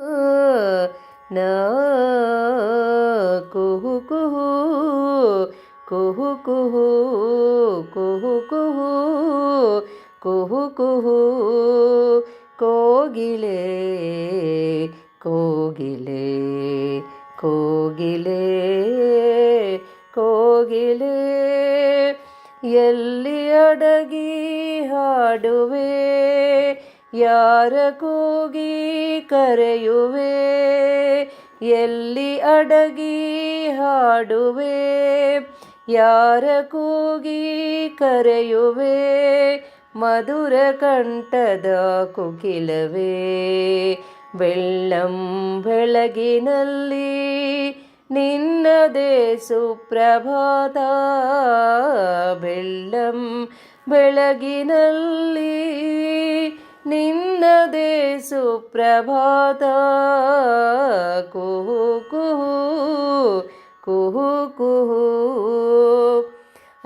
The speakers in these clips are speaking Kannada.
ನಾ ಕುಹು ಕುಹು ಕುಹು ಕುಹು ಕುಹು ಕುಹು ಕುಹು ಕುಹು ಕೋಗಿಲೆ ಕೋಗಿಲೆ ಕೋಗಿಲೆ ಕೋಗಿಲೆ ಎಲ್ಲಿ ಅಡಗಿ ಹಾಡುವೆ ಯಾರ ಕೂಗಿ ಕರೆಯುವೆ ಎಲ್ಲಿ ಅಡಗಿ ಹಾಡುವೆ ಯಾರ ಕೂಗಿ ಕರೆಯುವೆ ಮಧುರ ಕಂಠದ ಕುಕಿಲವೇ ಬೆಳ್ಳಂ ಬೆಳಗಿನಲ್ಲಿ ನಿನ್ನದೇ ಸುಪ್ರಭಾತ ಬೆಳ್ಳಂ ಬೆಳಗಿನಲ್ಲಿ ನಿನ್ನದೇ ಸುಪ್ರಭಾತ ಕುಹು ಕುಹು ಕುಹು ಕುಹು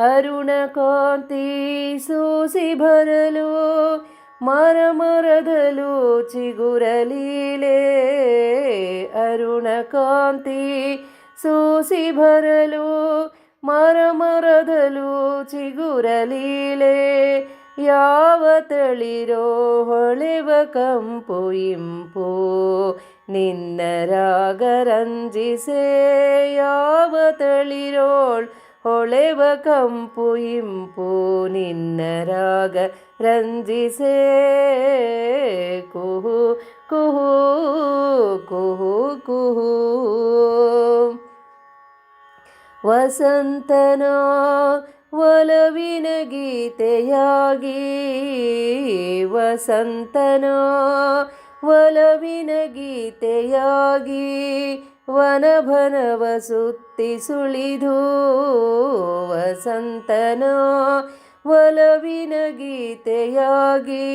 ಅರುಣ ಕಾಂತಿ ಸೂಸಿ ಬರಲು ಮರ ಮರದಲು ಚಿಗುರಲೀಲೆ ಅರುಣ ಕಾಂತಿ ಸೂಸಿ ಬರಲು ಮರ ಮರದಲು ಚಿಗುರಲೀಲೆ ಯಾವ ತಳಿರೋ ಹೊಳೆವ ಕಂಪು ಇಂಪು ನಿನ್ನ ರಾಗ ರಂಜಿಸೆ ಯಾವ ತಳಿರೋಳ್ ಹೊಳೆವ ಕಂಪು ಇಂಪು ನಿನ್ನ ರಾಗ ರಂಜಿಸೆ ಕುಹು ಕುಹು ಕುಹು ಕುಹು ವಸಂತನ ಒಲವಿನ ಗೀತೆಯಾಗಿ ವಸಂತನ ಒಲವಿನ ಗೀತೆಯಾಗಿ ವನಭನವ ಸುತ್ತಿ ಸುಳಿದು ವಸಂತನ ಒಲವಿನ ಗೀತೆಯಾಗಿ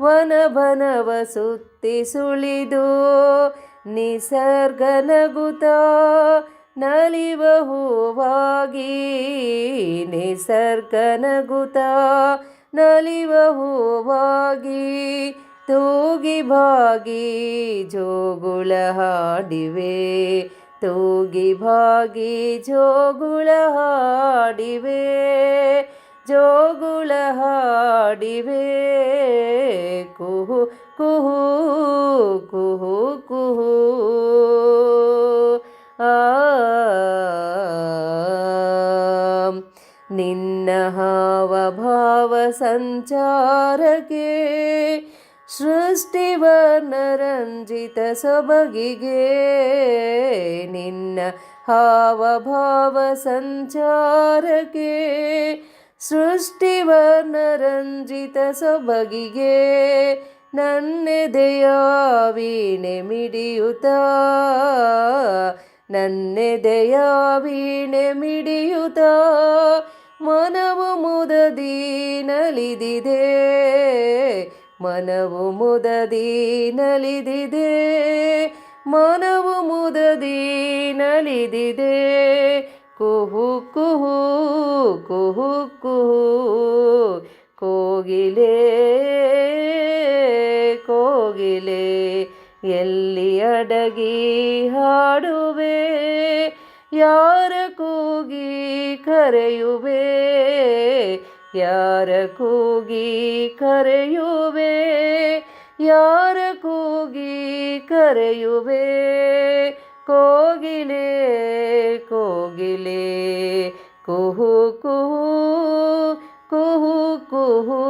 ವನಭನವ ಸುತ್ತಿ ಸುಳಿದು ನಿಸರ್ಗ ನಗುತ್ತ ನಲಿವ ಹೂವಾಗಿ ನಿಸರ್ಗ ನಗುತ್ತ ನಲಿವ ಹೂವಾಗಿ ತೂಗಿ ಭಾಗಿ ಜೋಗುಳ ಹಾಡಿವೆ ತೂಗಿ ಭಾಗಿ ಜೋಗುಳ ಹಾಡಿವೆ ಜೋಗುಳ ಹಾಡಿವೆ ಕುಹು ಕುಹು ಕುಹು ಕುಹು ನಿನ್ನ ಹಾವಭಾವ ಸಂಚಾರಕ್ಕೆ ಸೃಷ್ಟಿವರ್ಣರಂಜಿತ ಸೊಬಗಿಗೆ ನಿನ್ನ ಹಾವಭಾವ ಸಂಚಾರಕ್ಕೆ ಸೃಷ್ಟಿವರ್ಣರಂಜಿತ ಸೊಬಗಿಗೆ ನನ್ನೆದೆಯ ವೀಣೆ ಮಿಡಿಯುತ್ತ ನನ್ನೆದೆಯ ವೀಣೆ ಮಿಡಿಯುತ್ತ ಮನವು ಮುದದಿ ನಲಿದಿದೆ ಮನವು ಮುದದಿ ನಲಿದಿದೆ ಮನವು ಮುದದಿ ನಲಿದಿದೆ ಕುಹು ಕುಹು ಕುಹು ಕುಹು ಕೋಗಿಲೆ ಕೋಗಿಲೆ ಎಲ್ಲಿ ಅಡಗಿ ಹಾಡುವೆ ಯಾರ ಕೂಗಿ ಕರೆಯುವೆ ಯಾರ ಕೂಗಿ ಕರೆಯುವೆ ಯಾರ ಕೂಗಿ ಕರೆಯುವೆ ಕೋಗಿಲೆ ಕೋಗಿಲೆ ಕುಹು ಕುಹು ಕುಹು ಕುಹು